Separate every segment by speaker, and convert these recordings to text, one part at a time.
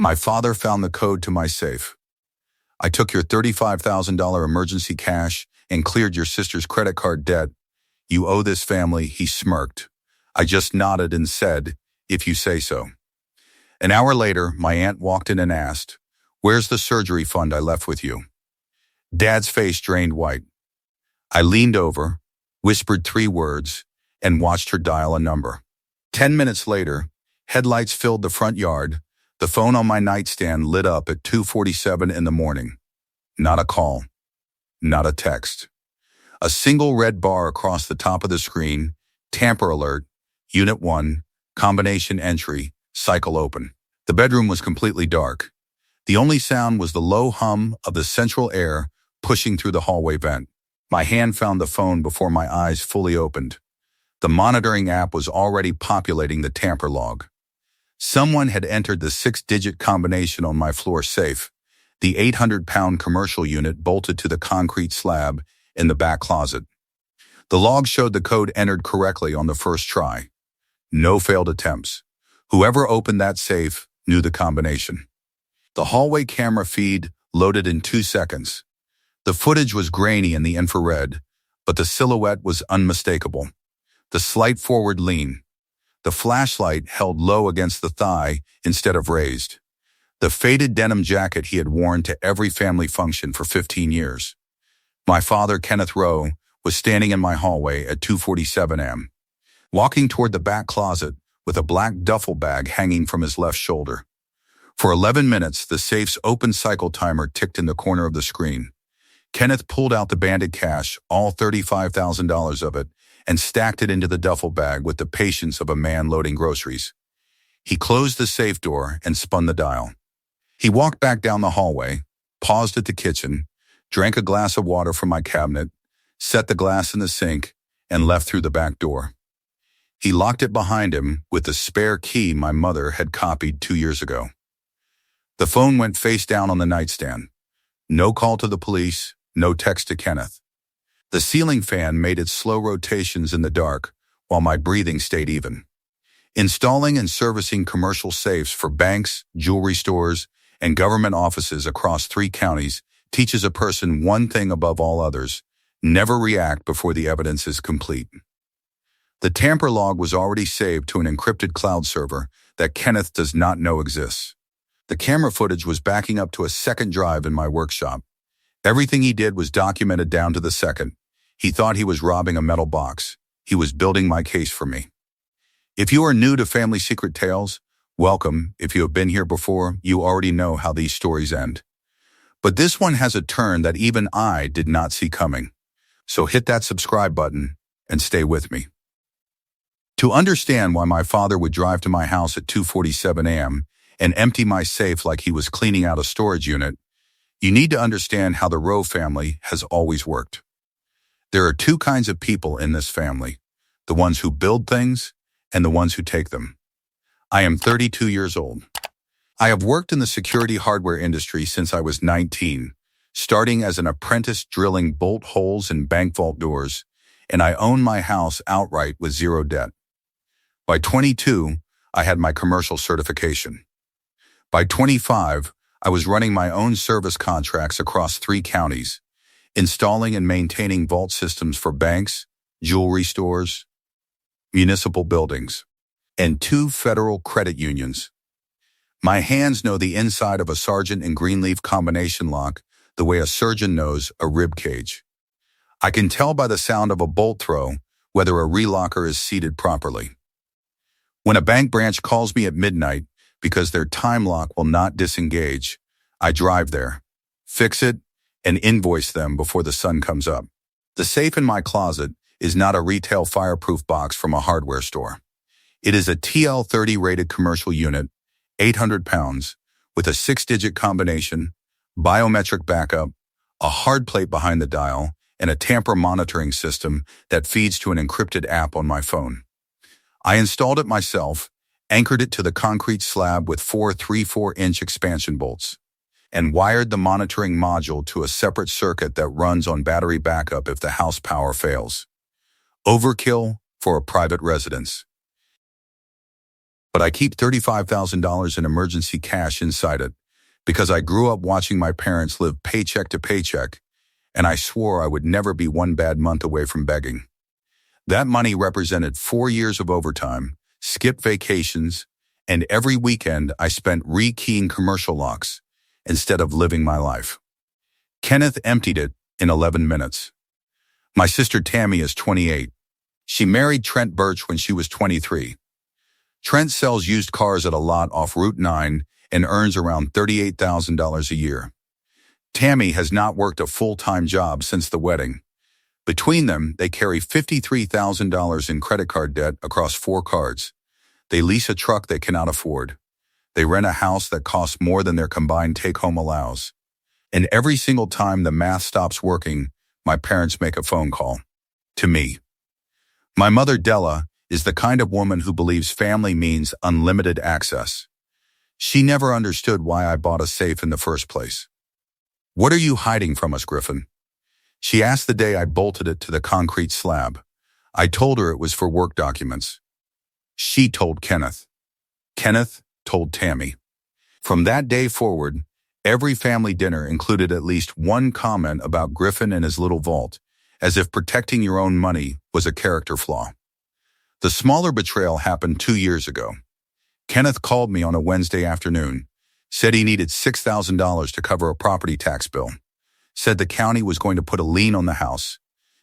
Speaker 1: My father found the code to my safe. I took your $35,000 emergency cash and cleared your sister's credit card debt. You owe this family, he smirked. I just nodded and said, if you say so. An hour later, my aunt walked in and asked, where's the surgery fund I left with you? Dad's face drained white. I leaned over, whispered 3 words, and watched her dial a number. 10 minutes later, headlights filled the front yard. The phone on my nightstand lit up at 2:47 in the morning. Not a call. Not a text. A single red bar across the top of the screen, tamper alert, Unit 1, combination entry, cycle open. The bedroom was completely dark. The only sound was the low hum of the central air pushing through the hallway vent. My hand found the phone before my eyes fully opened. The monitoring app was already populating the tamper log. Someone had entered the 6-digit combination on my floor safe, the 800-pound commercial unit bolted to the concrete slab in the back closet. The log showed the code entered correctly on the first try. No failed attempts. Whoever opened that safe knew the combination. The hallway camera feed loaded in 2 seconds. The footage was grainy in the infrared, but the silhouette was unmistakable. The slight forward lean. The flashlight held low against the thigh instead of raised. The faded denim jacket he had worn to every family function for 15 years. My father, Kenneth Rowe, was standing in my hallway at 2:47 a.m., walking toward the back closet with a black duffel bag hanging from his left shoulder. For 11 minutes, the safe's open cycle timer ticked in the corner of the screen. Kenneth pulled out the banded cash, all $35,000 of it, and stacked it into the duffel bag with the patience of a man loading groceries. He closed the safe door and spun the dial. He walked back down the hallway, paused at the kitchen, drank a glass of water from my cabinet, set the glass in the sink, and left through the back door. He locked it behind him with the spare key my mother had copied 2 years ago. The phone went face down on the nightstand. No call to the police, no text to Kenneth. The ceiling fan made its slow rotations in the dark, while my breathing stayed even. Installing and servicing commercial safes for banks, jewelry stores, and government offices across 3 counties teaches a person one thing above all others: never react before the evidence is complete. The tamper log was already saved to an encrypted cloud server that Kenneth does not know exists. The camera footage was backing up to a second drive in my workshop. Everything he did was documented down to the second. He thought he was robbing a metal box. He was building my case for me. If you are new to Family Secret Tales, welcome. If you have been here before, you already know how these stories end. But this one has a turn that even I did not see coming. So hit that subscribe button and stay with me. To understand why my father would drive to my house at 2:47 a.m. and empty my safe like he was cleaning out a storage unit, you need to understand how the Rowe family has always worked. There are 2 kinds of people in this family: the ones who build things and the ones who take them. I am 32 years old. I have worked in the security hardware industry since I was 19, starting as an apprentice drilling bolt holes in bank vault doors, and I owned my house outright with 0 debt. By 22, I had my commercial certification. By 25, I was running my own service contracts across 3 counties, installing and maintaining vault systems for banks, jewelry stores, municipal buildings, and 2 federal credit unions. My hands know the inside of a Sargent and Greenleaf combination lock the way a surgeon knows a rib cage. I can tell by the sound of a bolt throw whether a relocker is seated properly. When a bank branch calls me at midnight because their time lock will not disengage, I drive there, fix it, and invoice them before the sun comes up. The safe in my closet is not a retail fireproof box from a hardware store. It is a TL30 rated commercial unit, 800 pounds, with a 6-digit combination, biometric backup, a hard plate behind the dial, and a tamper monitoring system that feeds to an encrypted app on my phone. I installed it myself, anchored it to the concrete slab with 4 3/4-inch expansion bolts, and wired the monitoring module to a separate circuit that runs on battery backup if the house power fails. Overkill for a private residence. but I keep $35,000 in emergency cash inside it because I grew up watching my parents live paycheck to paycheck, and I swore I would never be one bad month away from begging. That money represented 4 years of overtime, skipped vacations, and every weekend I spent rekeying commercial locks instead of living my life. Kenneth emptied it in 11 minutes. My sister Tammy is 28. She married Trent Birch when she was 23. Trent sells used cars at a lot off Route 9 and earns around $38,000 a year. Tammy has not worked a full-time job since the wedding. Between them, they carry $53,000 in credit card debt across 4 cards. They lease a truck they cannot afford. They rent a house that costs more than their combined take-home allows. And every single time the math stops working, my parents make a phone call. To me. My mother, Della, is the kind of woman who believes family means unlimited access. She never understood why I bought a safe in the first place. "What are you hiding from us, Griffin?" She asked the day I bolted it to the concrete slab. I told her it was for work documents. She told Kenneth. Kenneth told Tammy. From that day forward, every family dinner included at least one comment about Griffin and his little vault, as if protecting your own money was a character flaw. The smaller betrayal happened 2 years ago. Kenneth called me on a Wednesday afternoon, said he needed $6,000 to cover a property tax bill, said the county was going to put a lien on the house,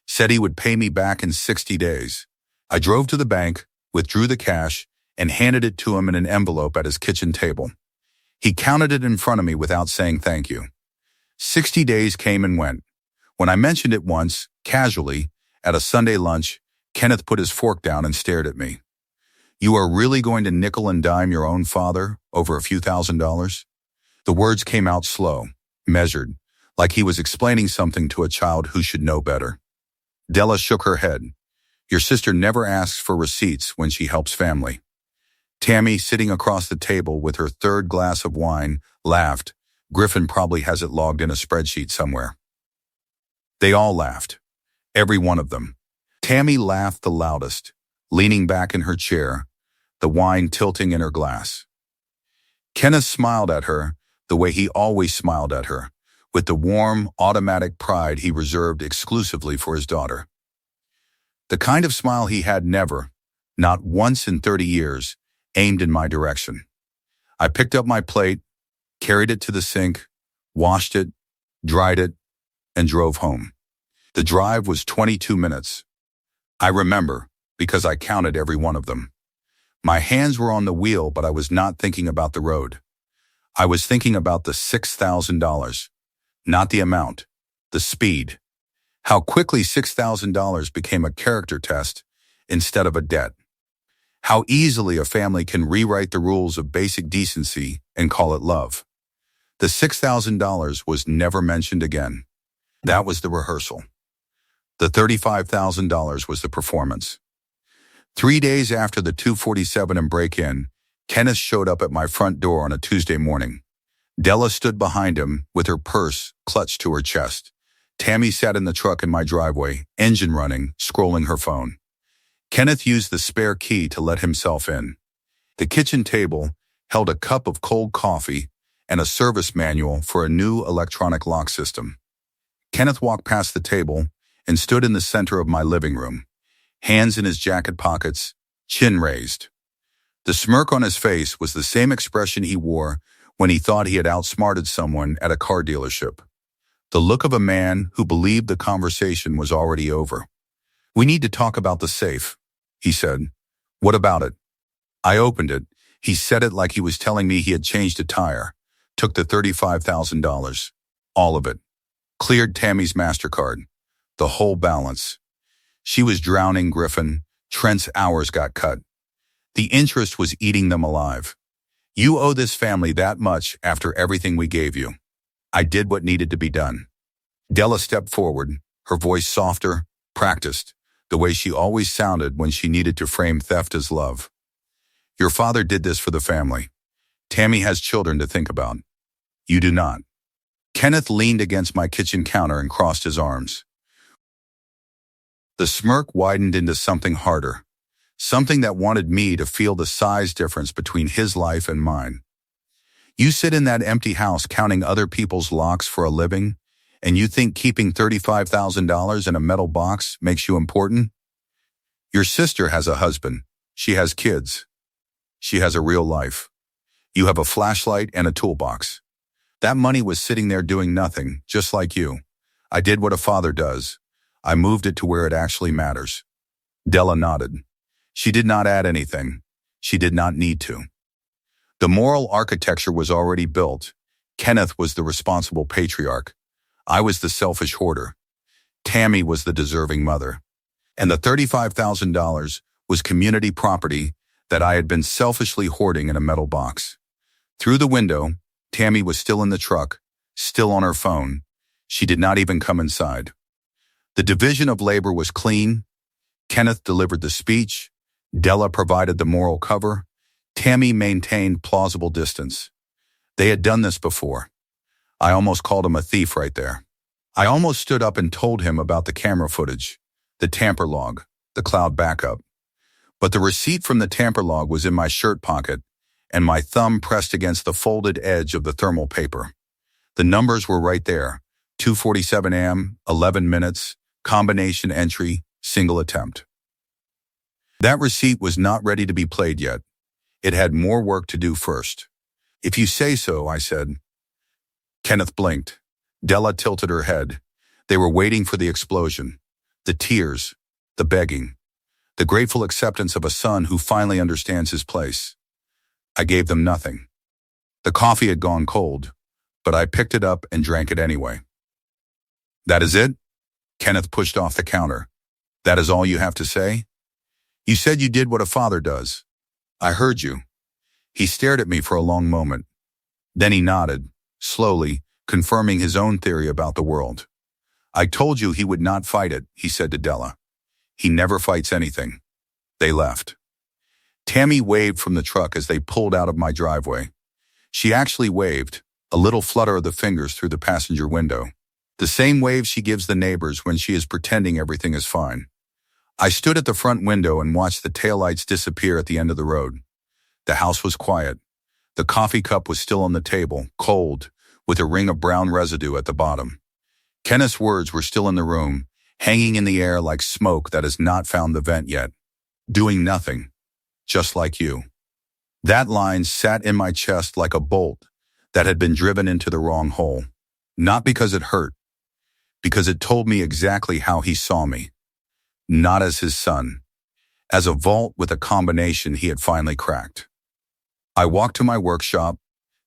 Speaker 1: said he would pay me back in 60 days. I drove to the bank, withdrew the cash, and handed it to him in an envelope at his kitchen table. He counted it in front of me without saying thank you. 60 days came and went. When I mentioned it once, casually, at a Sunday lunch, Kenneth put his fork down and stared at me. "You are really going to nickel and dime your own father over a few $1,000s?" The words came out slow, measured, like he was explaining something to a child who should know better. Della shook her head. "Your sister never asks for receipts when she helps family." Tammy, sitting across the table with her 3rd glass of wine, laughed. "Griffin probably has it logged in a spreadsheet somewhere." They all laughed. Every one of them. Tammy laughed the loudest, leaning back in her chair, the wine tilting in her glass. Kenneth smiled at her the way he always smiled at her, with the warm, automatic pride he reserved exclusively for his daughter. The kind of smile he had never, not once in 30 years, aimed in my direction. I picked up my plate, carried it to the sink, washed it, dried it, and drove home. The drive was 22 minutes. I remember, because I counted every one of them. My hands were on the wheel, but I was not thinking about the road. I was thinking about the $6,000. Not the amount, the speed. How quickly $6,000 became a character test instead of a debt. How easily a family can rewrite the rules of basic decency and call it love. The $6,000 was never mentioned again. That was the rehearsal. The $35,000 was the performance. 3 days after the 247 and break-in, Kenneth showed up at my front door on a Tuesday morning. Della stood behind him with her purse clutched to her chest. Tammy sat in the truck in my driveway, engine running, scrolling her phone. Kenneth used the spare key to let himself in. The kitchen table held a cup of cold coffee and a service manual for a new electronic lock system. Kenneth walked past the table and stood in the center of my living room, hands in his jacket pockets, chin raised. The smirk on his face was the same expression he wore when he thought he had outsmarted someone at a car dealership. The look of a man who believed the conversation was already over. "We need to talk about the safe," he said. "What about it?" I opened it. He said it like he was telling me he had changed a tire, took the $35,000, all of it, cleared Tammy's MasterCard, the whole balance. She was drowning, Griffin. Trent's hours got cut. The interest was eating them alive. "You owe this family that much after everything we gave you." I did what needed to be done. Della stepped forward, her voice softer, practiced, the way she always sounded when she needed to frame theft as love. "Your father did this for the family. Tammy has children to think about. You do not." Kenneth leaned against my kitchen counter and crossed his arms. The smirk widened into something harder, something that wanted me to feel the size difference between his life and mine. You sit in that empty house counting other people's locks for a living, and you think keeping $35,000 in a metal box makes you important? Your sister has a husband. She has kids. She has a real life. You have a flashlight and a toolbox. That money was sitting there doing nothing, just like you. I did what a father does. I moved it to where it actually matters. Della nodded. She did not add anything. She did not need to. The moral architecture was already built. Kenneth was the responsible patriarch. I was the selfish hoarder. Tammy was the deserving mother. And the $35,000 was community property that I had been selfishly hoarding in a metal box. Through the window, Tammy was still in the truck, still on her phone. She did not even come inside. The division of labor was clean. Kenneth delivered the speech. Della provided the moral cover. Tammy maintained plausible distance. They had done this before. I almost called him a thief right there. I almost stood up and told him about the camera footage, the tamper log, the cloud backup. But the receipt from the tamper log was in my shirt pocket, and my thumb pressed against the folded edge of the thermal paper. The numbers were right there. 2:47 a.m., 11 minutes, combination entry, single attempt. That receipt was not ready to be played yet. It had more work to do first. If you say so, I said. Kenneth blinked. Della tilted her head. They were waiting for the explosion, the tears, the begging, the grateful acceptance of a son who finally understands his place. I gave them nothing. The coffee had gone cold, but I picked it up and drank it anyway. That is it? Kenneth pushed off the counter. That is all you have to say? You said you did what a father does. I heard you. He stared at me for a long moment. Then he nodded, slowly, confirming his own theory about the world. I told you he would not fight it, he said to Della. He never fights anything. They left. Tammy waved from the truck as they pulled out of my driveway. She actually waved, a little flutter of the fingers through the passenger window. The same wave she gives the neighbors when she is pretending everything is fine. I stood at the front window and watched the taillights disappear at the end of the road. The house was quiet. The coffee cup was still on the table, cold, with a ring of brown residue at the bottom. Kenneth's words were still in the room, hanging in the air like smoke that has not found the vent yet. Doing nothing, just like you. That line sat in my chest like a bolt that had been driven into the wrong hole. Not because it hurt, because it told me exactly how he saw me. Not as his son, as a vault with a combination he had finally cracked. I walked to my workshop,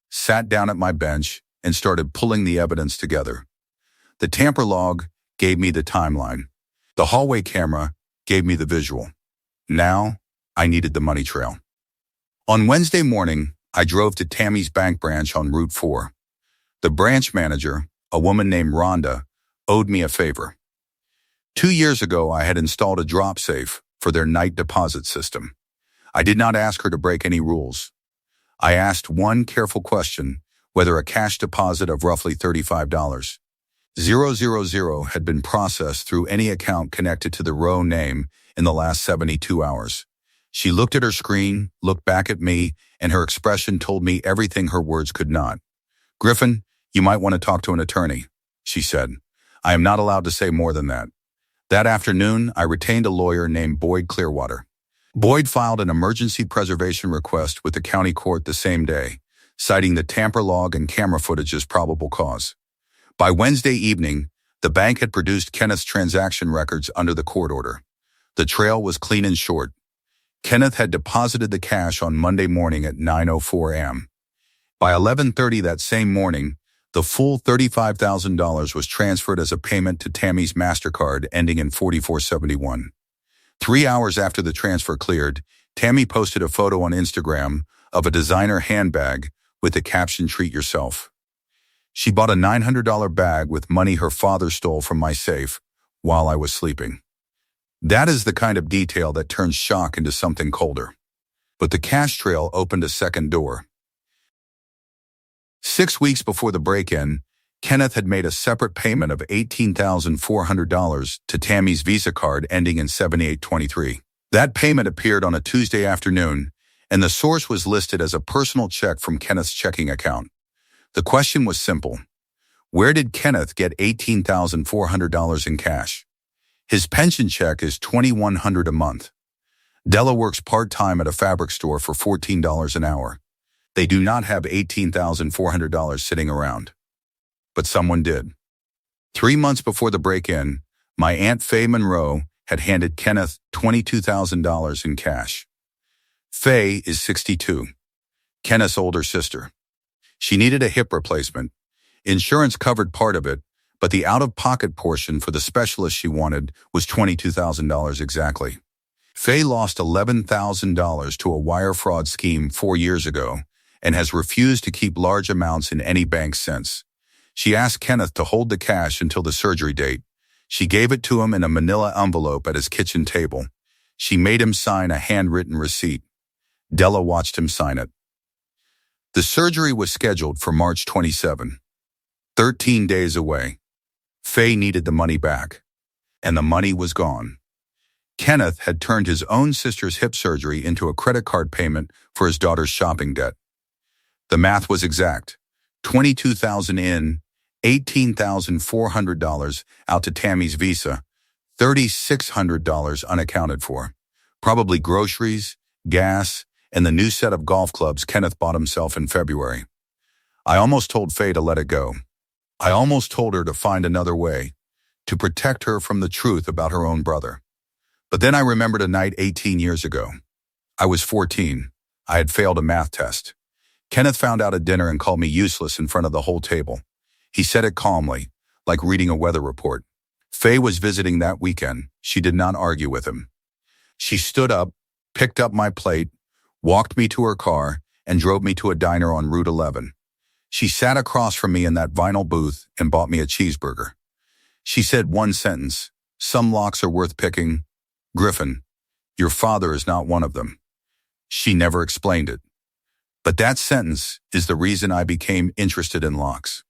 Speaker 1: sat down at my bench, and started pulling the evidence together. The tamper log gave me the timeline. The hallway camera gave me the visual. Now, I needed the money trail. On Wednesday morning, I drove to Tammy's bank branch on Route 4. The branch manager, a woman named Rhonda, owed me a favor. 2 years ago, I had installed a drop safe for their night deposit system. I did not ask her to break any rules. I asked one careful question, whether a cash deposit of roughly $35,000 had been processed through any account connected to the Rowe name in the last 72 hours. She looked at her screen, looked back at me, and her expression told me everything her words could not. Griffin, you might want to talk to an attorney, she said. I am not allowed to say more than that. That afternoon, I retained a lawyer named Boyd Clearwater. Boyd filed an emergency preservation request with the county court the same day, citing the tamper log and camera footage as probable cause. By Wednesday evening, the bank had produced Kenneth's transaction records under the court order. The trail was clean and short. Kenneth had deposited the cash on Monday morning at 9:04 a.m. By 11:30 that same morning, the full $35,000 was transferred as a payment to Tammy's MasterCard ending in 4471. 3 hours after the transfer cleared, Tammy posted a photo on Instagram of a designer handbag with the caption, "Treat yourself." She bought a $900 bag with money her father stole from my safe while I was sleeping. That is the kind of detail that turns shock into something colder. But the cash trail opened a second door. 6 weeks before the break-in, Kenneth had made a separate payment of $18,400 to Tammy's Visa card ending in 7823. That payment appeared on a Tuesday afternoon, and the source was listed as a personal check from Kenneth's checking account. The question was simple. Where did Kenneth get $18,400 in cash? His pension check is $2,100 a month. Della works part-time at a fabric store for $14 an hour. They do not have $18,400 sitting around. But someone did. 3 months before the break-in, my Aunt Faye Monroe had handed Kenneth $22,000 in cash. Faye is 62, Kenneth's older sister. She needed a hip replacement. Insurance covered part of it, but the out-of-pocket portion for the specialist she wanted was $22,000 exactly. Faye lost $11,000 to a wire fraud scheme 4 years ago and has refused to keep large amounts in any bank since. She asked Kenneth to hold the cash until the surgery date. She gave it to him in a manila envelope at his kitchen table. She made him sign a handwritten receipt. Della watched him sign it. The surgery was scheduled for March 27, 13 days away. Faye needed the money back, and the money was gone. Kenneth had turned his own sister's hip surgery into a credit card payment for his daughter's shopping debt. The math was exact. $22,000 in, $18,400 out to Tammy's visa, $3,600 unaccounted for. Probably groceries, gas, and the new set of golf clubs Kenneth bought himself in February. I almost told Faye to let it go. I almost told her to find another way, to protect her from the truth about her own brother. But then I remembered a night 18 years ago. I was 14. I had failed a math test. Kenneth found out at dinner and called me useless in front of the whole table. He said it calmly, like reading a weather report. Faye was visiting that weekend. She did not argue with him. She stood up, picked up my plate, walked me to her car, and drove me to a diner on Route 11. She sat across from me in that vinyl booth and bought me a cheeseburger. She said one sentence, "Some locks are worth picking. Griffin, your father is not one of them." She never explained it. But that sentence is the reason I became interested in locks.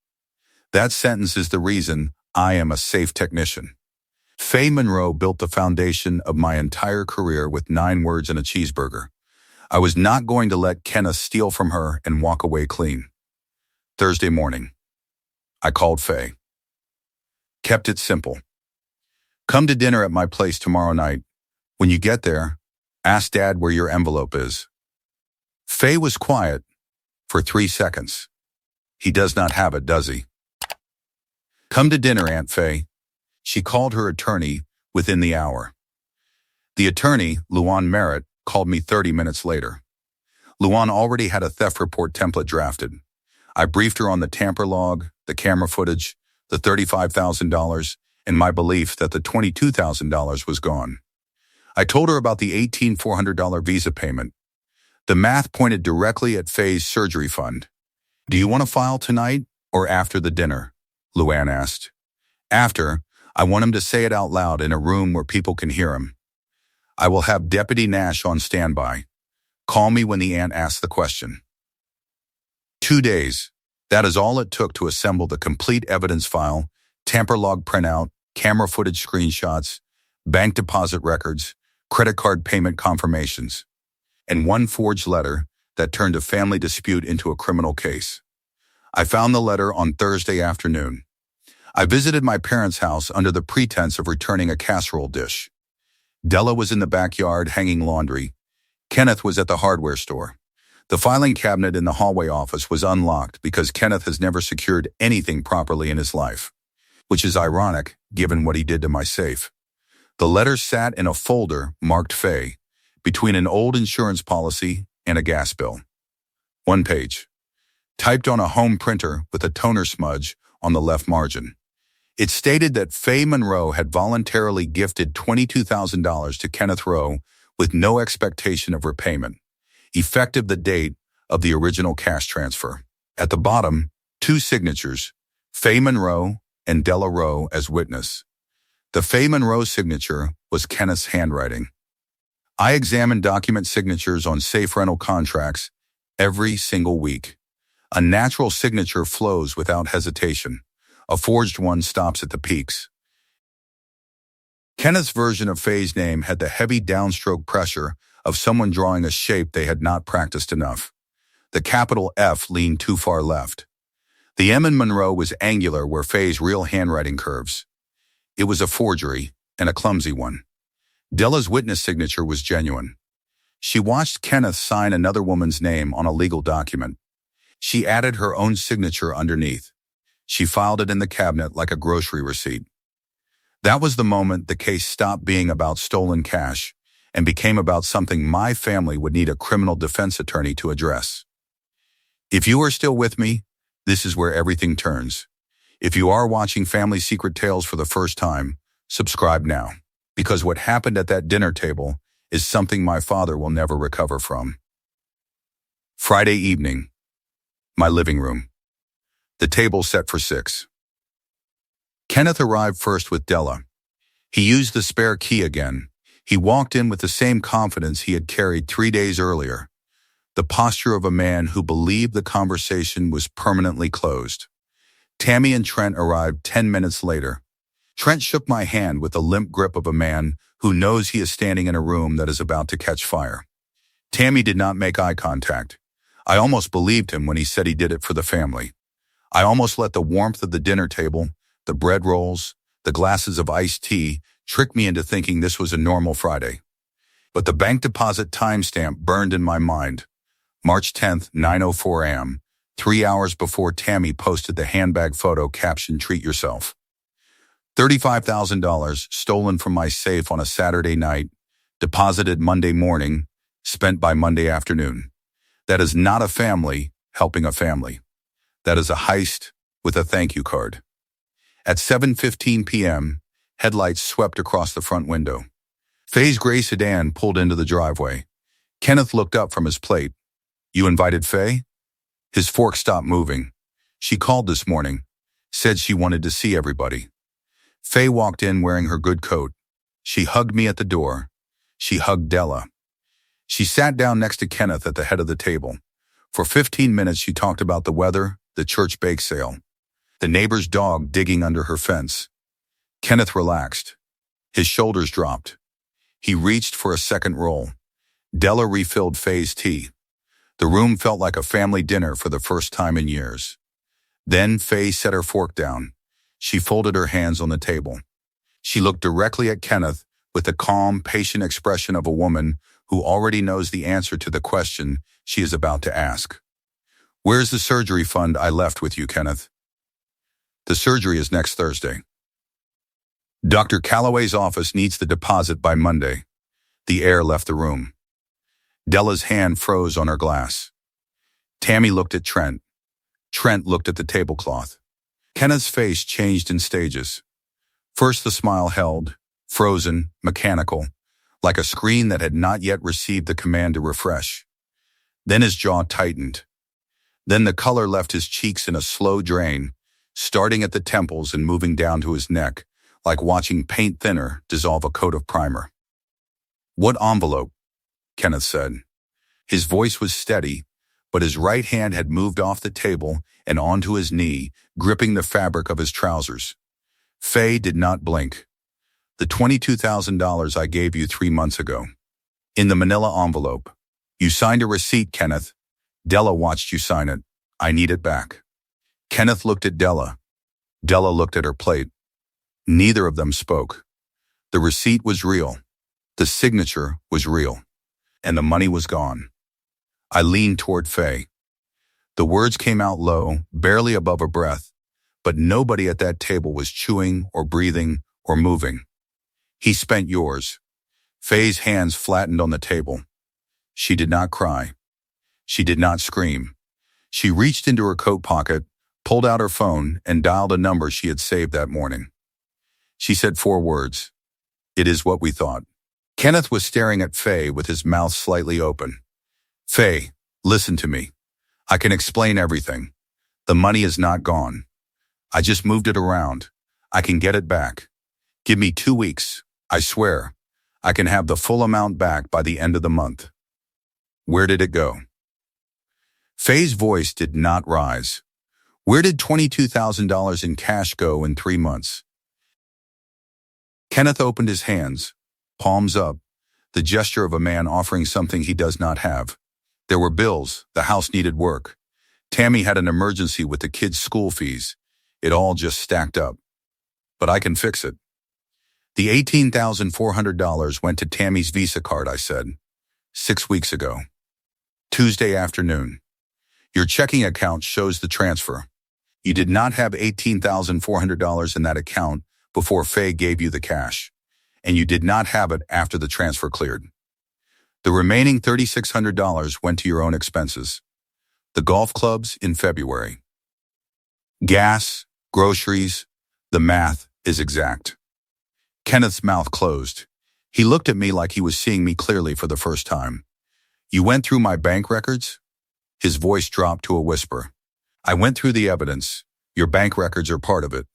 Speaker 1: That sentence is the reason I am a safe technician. Faye Monroe built the foundation of my entire career with 9 words and a cheeseburger. I was not going to let Kenneth steal from her and walk away clean. Thursday morning, I called Faye. Kept it simple. Come to dinner at my place tomorrow night. When you get there, ask Dad where your envelope is. Faye was quiet for 3 seconds. He does not have it, does he? Come to dinner, Aunt Faye. She called her attorney within the hour. The attorney, Luan Merritt, called me 30 minutes later. Luan already had a theft report template drafted. I briefed her on the tamper log, the camera footage, the $35,000, and my belief that the $22,000 was gone. I told her about the $18,400 visa payment. The math pointed directly at Faye's surgery fund. Do you want to file tonight or after the dinner? Luan asked. After, I want him to say it out loud in a room where people can hear him. I will have Deputy Nash on standby. Call me when the aunt asks the question. 2 days. That is all it took to assemble the complete evidence file, tamper log printout, camera footage screenshots, bank deposit records, credit card payment confirmations, and one forged letter that turned a family dispute into a criminal case. I found the letter on Thursday afternoon. I visited my parents' house under the pretense of returning a casserole dish. Della was in the backyard hanging laundry. Kenneth was at the hardware store. The filing cabinet in the hallway office was unlocked because Kenneth has never secured anything properly in his life, which is ironic given what he did to my safe. The letter sat in a folder marked Faye, between an old insurance policy and a gas bill. 1 page. Typed on a home printer with a toner smudge on the left margin. It stated that Faye Monroe had voluntarily gifted $22,000 to Kenneth Rowe with no expectation of repayment, effective the date of the original cash transfer. At the bottom, 2 signatures, Faye Monroe and Della Rowe as witness. The Faye Monroe signature was Kenneth's handwriting. I examined document signatures on safe rental contracts every single week. A natural signature flows without hesitation. A forged one stops at the peaks. Kenneth's version of Faye's name had the heavy downstroke pressure of someone drawing a shape they had not practiced enough. The capital F leaned too far left. The M in Monroe was angular where Faye's real handwriting curves. It was a forgery, and a clumsy one. Della's witness signature was genuine. She watched Kenneth sign another woman's name on a legal document. She added her own signature underneath. She filed it in the cabinet like a grocery receipt. That was the moment the case stopped being about stolen cash and became about something my family would need a criminal defense attorney to address. If you are still with me, this is where everything turns. If you are watching Family Secret Tales for the first time, subscribe now, because what happened at that dinner table is something my father will never recover from. Friday evening, my living room. The table set for 6. Kenneth arrived first with Della. He used the spare key again. He walked in with the same confidence he had carried 3 days earlier, the posture of a man who believed the conversation was permanently closed. Tammy and Trent arrived 10 minutes later. Trent shook my hand with the limp grip of a man who knows he is standing in a room that is about to catch fire. Tammy did not make eye contact. I almost believed him when he said he did it for the family. I almost let the warmth of the dinner table, the bread rolls, the glasses of iced tea trick me into thinking this was a normal Friday. But the bank deposit timestamp burned in my mind. March 10th, 9:04 a.m., 3 hours before Tammy posted the handbag photo captioned "Treat yourself." $35,000 stolen from my safe on a Saturday night, deposited Monday morning, spent by Monday afternoon. That is not a family helping a family. That is a heist with a thank you card. At 7:15 p.m., headlights swept across the front window. Faye's gray sedan pulled into the driveway. Kenneth looked up from his plate. "You invited Faye?" His fork stopped moving. "She called this morning, said she wanted to see everybody." Faye walked in wearing her good coat. She hugged me at the door. She hugged Della. She sat down next to Kenneth at the head of the table. For 15 minutes she talked about the weather, the church bake sale, the neighbor's dog digging under her fence. Kenneth relaxed. His shoulders dropped. He reached for a second roll. Della refilled Faye's tea. The room felt like a family dinner for the first time in years. Then Faye set her fork down. She folded her hands on the table. She looked directly at Kenneth with the calm, patient expression of a woman who already knows the answer to the question she is about to ask. "Where's the surgery fund I left with you, Kenneth?" "The surgery is next Thursday. Dr. Calloway's office needs the deposit by Monday." The air left the room. Della's hand froze on her glass. Tammy looked at Trent. Trent looked at the tablecloth. Kenneth's face changed in stages. First the smile held, frozen, mechanical, like a screen that had not yet received the command to refresh. Then his jaw tightened. Then the color left his cheeks in a slow drain, starting at the temples and moving down to his neck, like watching paint thinner dissolve a coat of primer. "What envelope?" Kenneth said. His voice was steady, but his right hand had moved off the table and onto his knee, gripping the fabric of his trousers. Faye did not blink. "The $22,000 I gave you 3 months ago. In the manila envelope. You signed a receipt, Kenneth. Della watched you sign it. I need it back." Kenneth looked at Della. Della looked at her plate. Neither of them spoke. The receipt was real. The signature was real. And the money was gone. I leaned toward Faye. The words came out low, barely above her breath, but nobody at that table was chewing or breathing or moving. "He spent yours." Faye's hands flattened on the table. She did not cry. She did not scream. She reached into her coat pocket, pulled out her phone, and dialed a number she had saved that morning. She said 4 words. "It is what we thought." Kenneth was staring at Faye with his mouth slightly open. "Faye, listen to me. I can explain everything. The money is not gone. I just moved it around. I can get it back. Give me 2 weeks. I swear. I can have the full amount back by the end of the month." "Where did it go?" Faye's voice did not rise. "Where did $22,000 in cash go in 3 months?" Kenneth opened his hands, palms up, the gesture of a man offering something he does not have. There were bills, the house needed work. Tammy had an emergency with the kids' school fees. It all just stacked up. But I can fix it. The $18,400 went to Tammy's Visa card, I said. 6 weeks ago. Tuesday afternoon. Your checking account shows the transfer. You did not have $18,400 in that account before Faye gave you the cash, and you did not have it after the transfer cleared. The remaining $3,600 went to your own expenses. The golf clubs in February. Gas, groceries, the math is exact. Kenneth's mouth closed. He looked at me like he was seeing me clearly for the first time. You went through my bank records? His voice dropped to a whisper. I went through the evidence. Your bank records are part of it.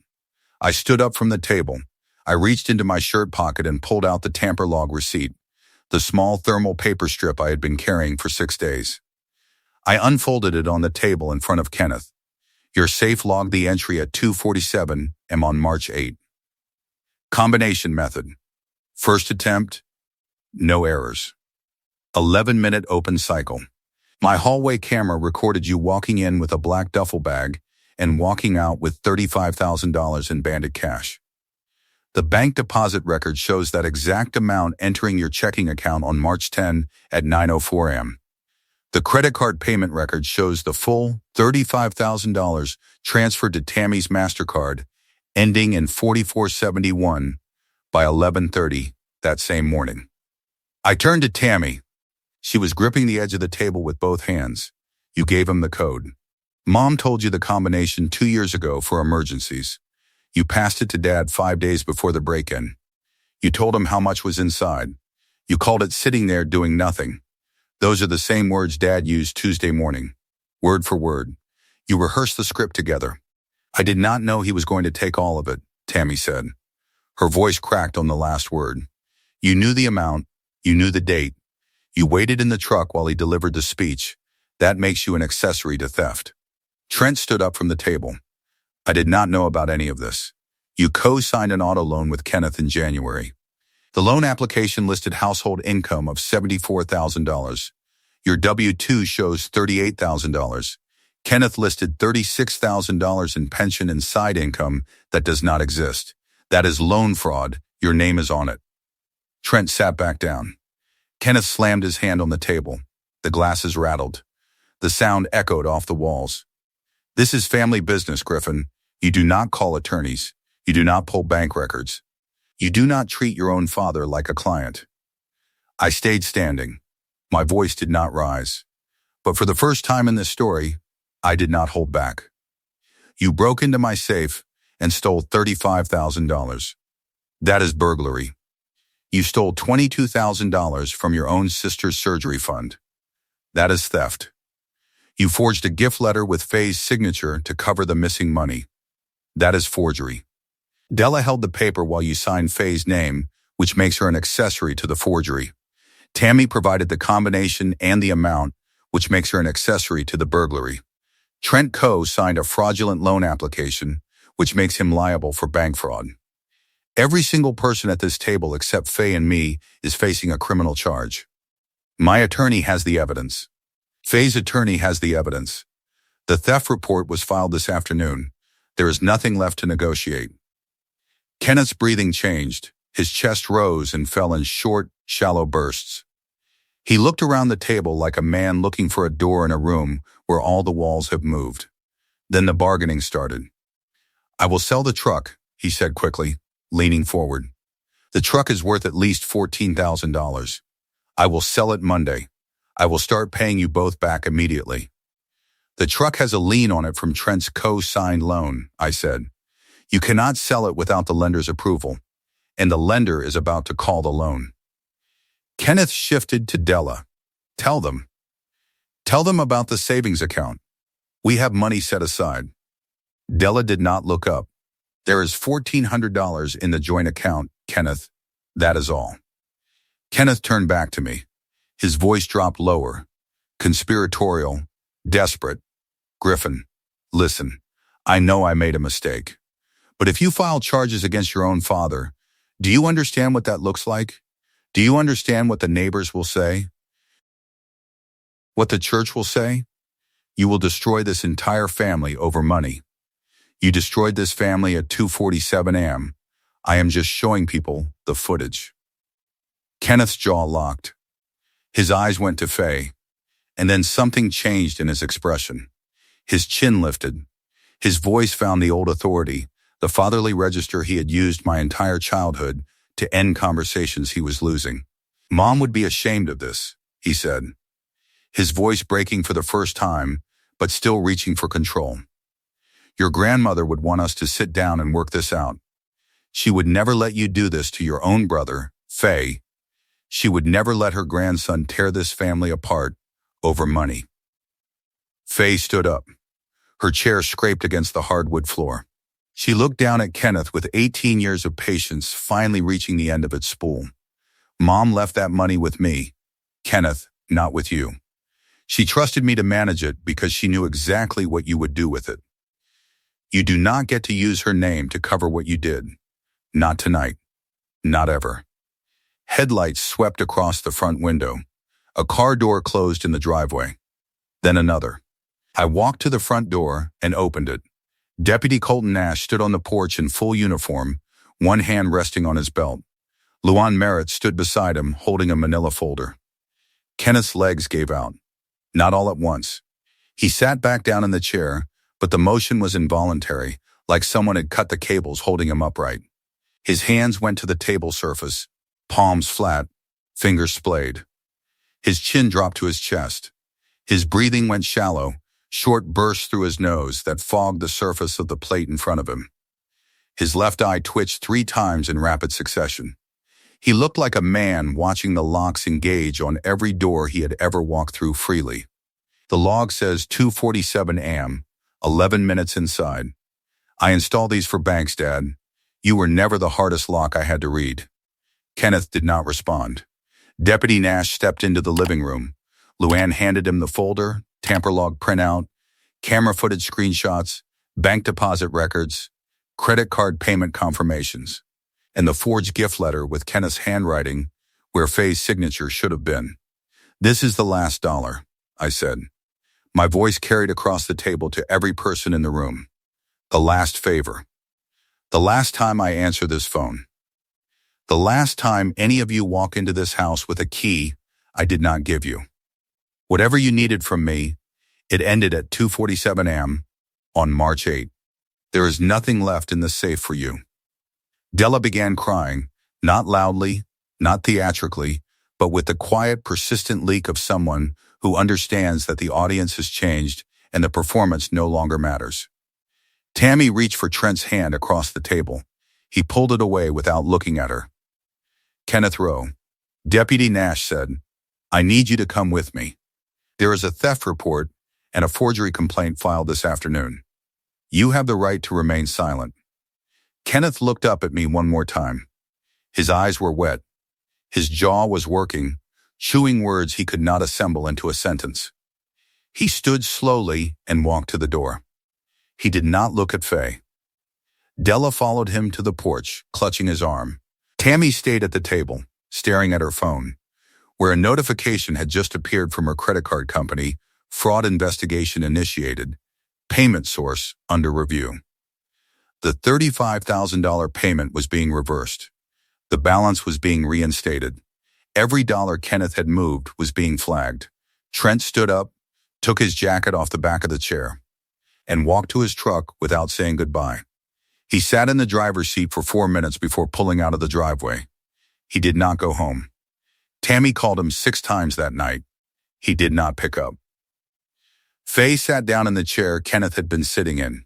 Speaker 1: I stood up from the table. I reached into my shirt pocket and pulled out the tamper log receipt, the small thermal paper strip I had been carrying for 6 days. I unfolded it on the table in front of Kenneth. Your safe logged the entry at 2:47 am on March 8. Combination method. First attempt, no errors. 11-minute open cycle. My hallway camera recorded you walking in with a black duffel bag and walking out with $35,000 in banded cash. The bank deposit record shows that exact amount entering your checking account on March 10 at 9:04 a.m. The credit card payment record shows the full $35,000 transferred to Tammy's MasterCard, ending in 4471 by 11:30 that same morning. I turned to Tammy. She was gripping the edge of the table with both hands. You gave him the code. Mom told you the combination 2 years ago for emergencies. You passed it to Dad 5 days before the break-in. You told him how much was inside. You called it sitting there doing nothing. Those are the same words Dad used Tuesday morning, word for word. You rehearsed the script together. I did not know he was going to take all of it, Tammy said. Her voice cracked on the last word. You knew the amount. You knew the date. You waited in the truck while he delivered the speech. That makes you an accessory to theft. Trent stood up from the table. I did not know about any of this. You co-signed an auto loan with Kenneth in January. The loan application listed household income of $74,000. Your W-2 shows $38,000. Kenneth listed $36,000 in pension and side income that does not exist. That is loan fraud. Your name is on it. Trent sat back down. Kenneth slammed his hand on the table. The glasses rattled. The sound echoed off the walls. This is family business, Griffin. You do not call attorneys. You do not pull bank records. You do not treat your own father like a client. I stayed standing. My voice did not rise. But for the first time in this story, I did not hold back. You broke into my safe and stole $35,000. That is burglary. You stole $22,000 from your own sister's surgery fund. That is theft. You forged a gift letter with Faye's signature to cover the missing money. That is forgery. Della held the paper while you signed Faye's name, which makes her an accessory to the forgery. Tammy provided the combination and the amount, which makes her an accessory to the burglary. Trent Coe signed a fraudulent loan application, which makes him liable for bank fraud. Every single person at this table except Faye and me is facing a criminal charge. My attorney has the evidence. Faye's attorney has the evidence. The theft report was filed this afternoon. There is nothing left to negotiate. Kenneth's breathing changed. His chest rose and fell in short, shallow bursts. He looked around the table like a man looking for a door in a room where all the walls have moved. Then the bargaining started. I will sell the truck, he said quickly, leaning forward. The truck is worth at least $14,000. I will sell it Monday. I will start paying you both back immediately. The truck has a lien on it from Trent's co-signed loan, I said. You cannot sell it without the lender's approval, and the lender is about to call the loan. Kenneth shifted to Della. Tell them. Tell them about the savings account. We have money set aside. Della did not look up. There is $1,400 in the joint account, Kenneth. That is all. Kenneth turned back to me. His voice dropped lower, conspiratorial, desperate. Griffin, listen, I know I made a mistake. But if you file charges against your own father, Do you understand what that looks like? Do you understand what the neighbors will say? What the church will say? You will destroy this entire family over money. You destroyed this family at 2:47 a.m. I am just showing people the footage. Kenneth's jaw locked. His eyes went to Faye, and then something changed in his expression. His chin lifted. His voice found the old authority, the fatherly register he had used my entire childhood to end conversations he was losing. Mom would be ashamed of this, he said, his voice breaking for the first time, but still reaching for control. Your grandmother would want us to sit down and work this out. She would never let you do this to your own brother, Faye. She would never let her grandson tear this family apart over money. Faye stood up. Her chair scraped against the hardwood floor. She looked down at Kenneth with 18 years of patience finally reaching the end of its spool. Mom left that money with me, Kenneth, not with you. She trusted me to manage it because she knew exactly what you would do with it. You do not get to use her name to cover what you did. Not tonight. Not ever. Headlights swept across the front window. A car door closed in the driveway. Then another. I walked to the front door and opened it. Deputy Colton Nash stood on the porch in full uniform, one hand resting on his belt. Luan Merritt stood beside him, holding a manila folder. Kenneth's legs gave out. Not all at once. He sat back down in the chair, but the motion was involuntary, like someone had cut the cables holding him upright. His hands went to the table surface, palms flat, fingers splayed. His chin dropped to his chest. His breathing went shallow, short bursts through his nose that fogged the surface of the plate in front of him. His left eye twitched 3 times in rapid succession. He looked like a man watching the locks engage on every door he had ever walked through freely. The log says 2:47 a.m., 11 minutes inside. I installed these for banks, Dad. You were never the hardest lock I had to read. Kenneth did not respond. Deputy Nash stepped into the living room. Luann handed him the folder, tamper log printout, camera footage screenshots, bank deposit records, credit card payment confirmations, and the forged gift letter with Kenneth's handwriting where Faye's signature should have been. This is the last dollar, I said. My voice carried across the table to every person in the room. The last favor. The last time I answer this phone. The last time any of you walk into this house with a key I did not give you. Whatever you needed from me, it ended at 2:47 a.m. on March 8. There is nothing left in the safe for you. Della began crying, not loudly, not theatrically, but with the quiet, persistent leak of someone who understands that the audience has changed and the performance no longer matters. Tammy reached for Trent's hand across the table. He pulled it away without looking at her. Kenneth Rowe. Deputy Nash said, I need you to come with me. There is a theft report and a forgery complaint filed this afternoon. You have the right to remain silent. Kenneth looked up at me one more time. His eyes were wet. His jaw was working, chewing words he could not assemble into a sentence. He stood slowly and walked to the door. He did not look at Faye. Della followed him to the porch, clutching his arm. Tammy stayed at the table, staring at her phone, where a notification had just appeared from her credit card company, fraud investigation initiated, payment source under review. The $35,000 payment was being reversed. The balance was being reinstated. Every dollar Kenneth had moved was being flagged. Trent stood up, took his jacket off the back of the chair, and walked to his truck without saying goodbye. He sat in the driver's seat for 4 minutes before pulling out of the driveway. He did not go home. Tammy called him 6 times that night. He did not pick up. Faye sat down in the chair Kenneth had been sitting in.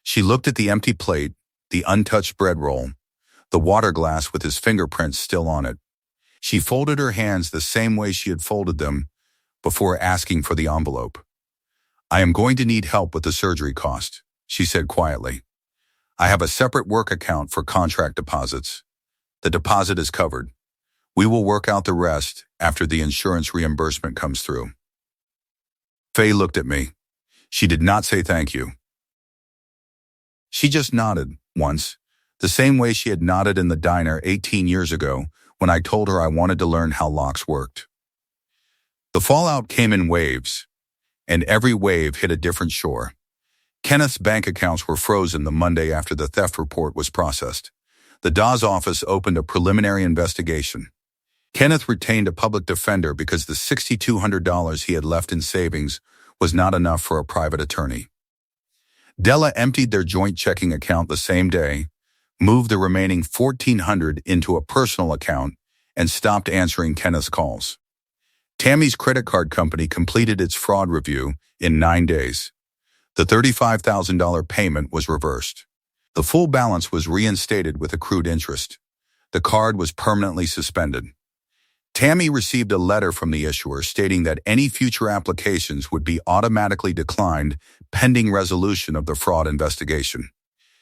Speaker 1: She looked at the empty plate, the untouched bread roll, the water glass with his fingerprints still on it. She folded her hands the same way she had folded them before asking for the envelope. I am going to need help with the surgery cost, she said quietly. I have a separate work account for contract deposits. The deposit is covered. We will work out the rest after the insurance reimbursement comes through. Faye looked at me. She did not say thank you. She just nodded once, the same way she had nodded in the diner 18 years ago when I told her I wanted to learn how locks worked. The fallout came in waves, and every wave hit a different shore. Kenneth's bank accounts were frozen the Monday after the theft report was processed. The Dawes office opened a preliminary investigation. Kenneth retained a public defender because the $6,200 he had left in savings was not enough for a private attorney. Della emptied their joint checking account the same day, moved the remaining $1,400 into a personal account, and stopped answering Kenneth's calls. Tammy's credit card company completed its fraud review in 9 days. The $35,000 payment was reversed. The full balance was reinstated with accrued interest. The card was permanently suspended. Tammy received a letter from the issuer stating that any future applications would be automatically declined pending resolution of the fraud investigation.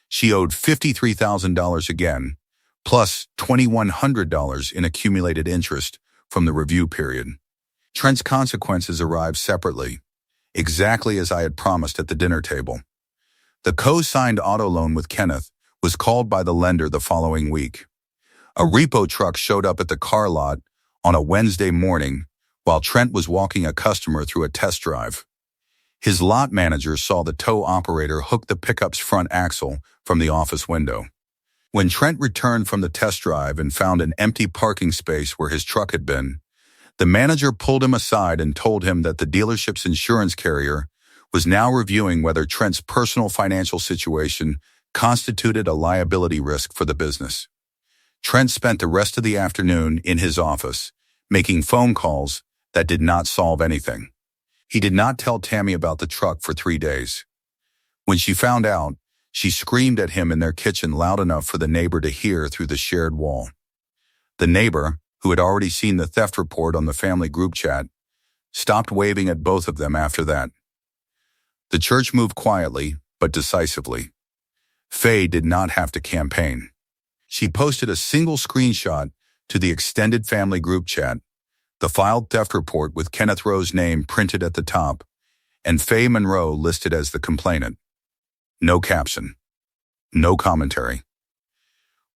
Speaker 1: She owed $53,000 again, plus $2,100 in accumulated interest from the review period. Trent's consequences arrived separately, exactly as I had promised at the dinner table. The co-signed auto loan with Kenneth was called by the lender the following week. A repo truck showed up at the car lot on a Wednesday morning while Trent was walking a customer through a test drive. His lot manager saw the tow operator hook the pickup's front axle from the office window. When Trent returned from the test drive and found an empty parking space where his truck had been, the manager pulled him aside and told him that the dealership's insurance carrier was now reviewing whether Trent's personal financial situation constituted a liability risk for the business. Trent spent the rest of the afternoon in his office, making phone calls that did not solve anything. He did not tell Tammy about the truck for 3 days. When she found out, she screamed at him in their kitchen loud enough for the neighbor to hear through the shared wall. The neighbor, who had already seen the theft report on the family group chat, stopped waving at both of them after that. The church moved quietly, but decisively. Faye did not have to campaign. She posted a single screenshot to the extended family group chat, the filed theft report with Kenneth Rowe's name printed at the top, and Faye Monroe listed as the complainant. No caption. No commentary.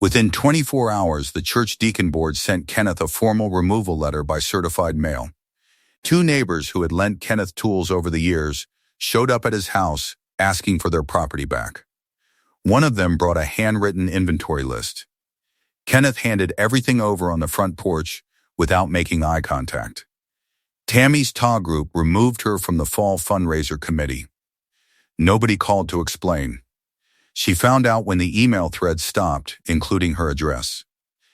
Speaker 1: Within 24 hours, the church deacon board sent Kenneth a formal removal letter by certified mail. 2 neighbors who had lent Kenneth tools over the years showed up at his house asking for their property back. One of them brought a handwritten inventory list. Kenneth handed everything over on the front porch without making eye contact. Tammy's TA group removed her from the fall fundraiser committee. Nobody called to explain. She found out when the email thread stopped, including her address.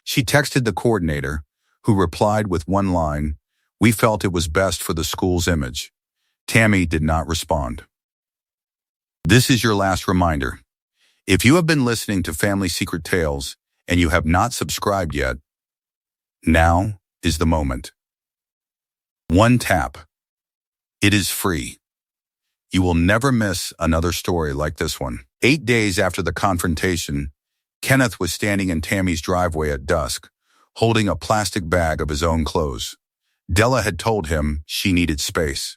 Speaker 1: She texted the coordinator, who replied with one line, "We felt it was best for the school's image." Tammy did not respond. This is your last reminder. If you have been listening to Family Secret Tales and you have not subscribed yet, now is the moment. One tap. It is free. You will never miss another story like this one. 8 days after the confrontation, Kenneth was standing in Tammy's driveway at dusk, holding a plastic bag of his own clothes. Della had told him she needed space.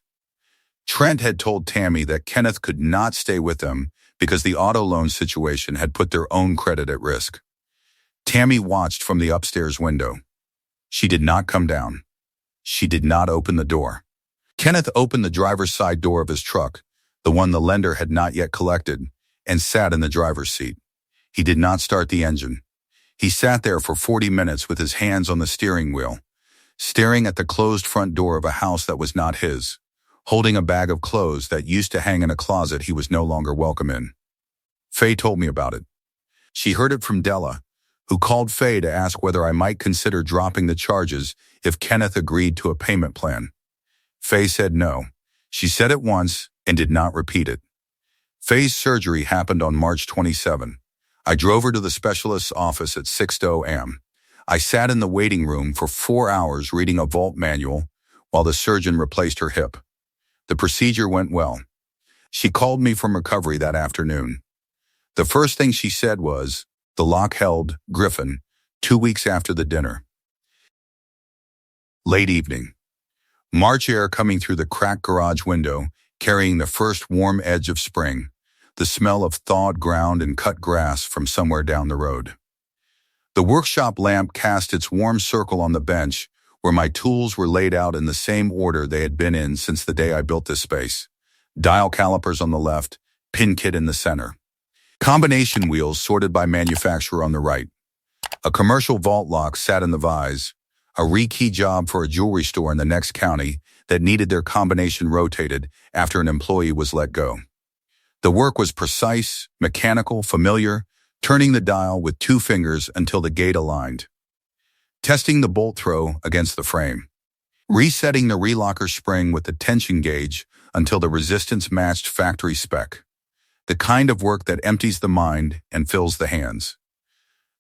Speaker 1: Trent had told Tammy that Kenneth could not stay with them because the auto loan situation had put their own credit at risk. Tammy watched from the upstairs window. She did not come down. She did not open the door. Kenneth opened the driver's side door of his truck, the one the lender had not yet collected, and sat in the driver's seat. He did not start the engine. He sat there for 40 minutes with his hands on the steering wheel, staring at the closed front door of a house that was not his, holding a bag of clothes that used to hang in a closet he was no longer welcome in. Faye told me about it. She heard it from Della, who called Faye to ask whether I might consider dropping the charges if Kenneth agreed to a payment plan. Faye said no. She said it once and did not repeat it. Faye's surgery happened on March 27. I drove her to the specialist's office at 6:00 a.m. I sat in the waiting room for 4 hours reading a vault manual while the surgeon replaced her hip. The procedure went well. She called me from recovery that afternoon. The first thing she said was, "The lock held, Griffin," 2 weeks after the dinner. Late evening. March air coming through the cracked garage window, carrying the first warm edge of spring. the smell of thawed ground and cut grass from somewhere down the road. The workshop lamp cast its warm circle on the bench where my tools were laid out in the same order they had been in since the day I built this space. Dial calipers on the left, pin kit in the center. Combination wheels sorted by manufacturer on the right. A commercial vault lock sat in the vise, a rekey job for a jewelry store in the next county that needed their combination rotated after an employee was let go. The work was precise, mechanical, familiar, turning the dial with 2 fingers until the gate aligned. Testing the bolt throw against the frame. Resetting the relocker spring with the tension gauge until the resistance matched factory spec. The kind of work that empties the mind and fills the hands.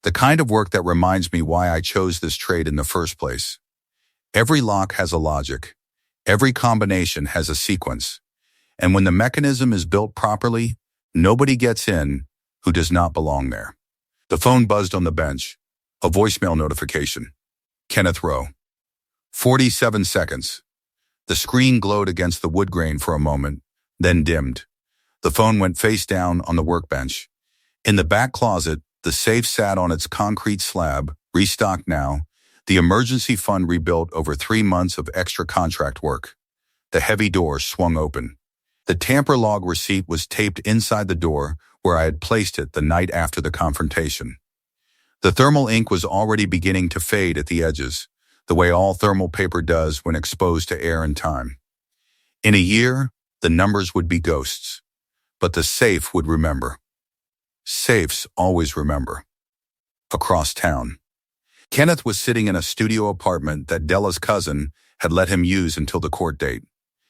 Speaker 1: The kind of work that reminds me why I chose this trade in the first place. Every lock has a logic. Every combination has a sequence. And when the mechanism is built properly, nobody gets in who does not belong there. The phone buzzed on the bench. A voicemail notification. Kenneth Rowe. 47 seconds. The screen glowed against the wood grain for a moment, then dimmed. The phone went face down on the workbench. In the back closet, the safe sat on its concrete slab, restocked now, the emergency fund rebuilt over 3 months of extra contract work. The heavy door swung open. The tamper log receipt was taped inside the door where I had placed it the night after the confrontation. The thermal ink was already beginning to fade at the edges, the way all thermal paper does when exposed to air and time. In a year, the numbers would be ghosts, but the safe would remember. Safes always remember. Across town. Kenneth was sitting in a studio apartment that Della's cousin had let him use until the court date.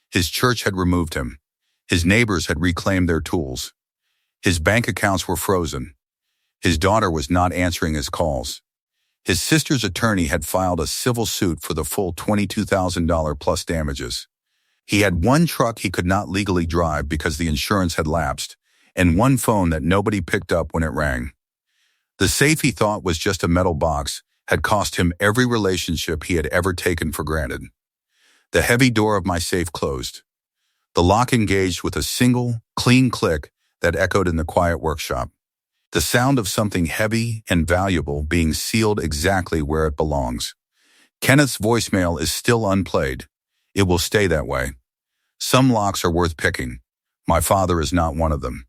Speaker 1: His church had removed him. His neighbors had reclaimed their tools. His bank accounts were frozen. His daughter was not answering his calls. His sister's attorney had filed a civil suit for the full $22,000 plus damages. He had one truck he could not legally drive because the insurance had lapsed, and one phone that nobody picked up when it rang. The safe he thought was just a metal box had cost him every relationship he had ever taken for granted. The heavy door of my safe closed. The lock engaged with a single, clean click that echoed in the quiet workshop. The sound of something heavy and valuable being sealed exactly where it belongs. Kenneth's voicemail is still unplayed. It will stay that way. Some locks are worth picking. My father is not one of them.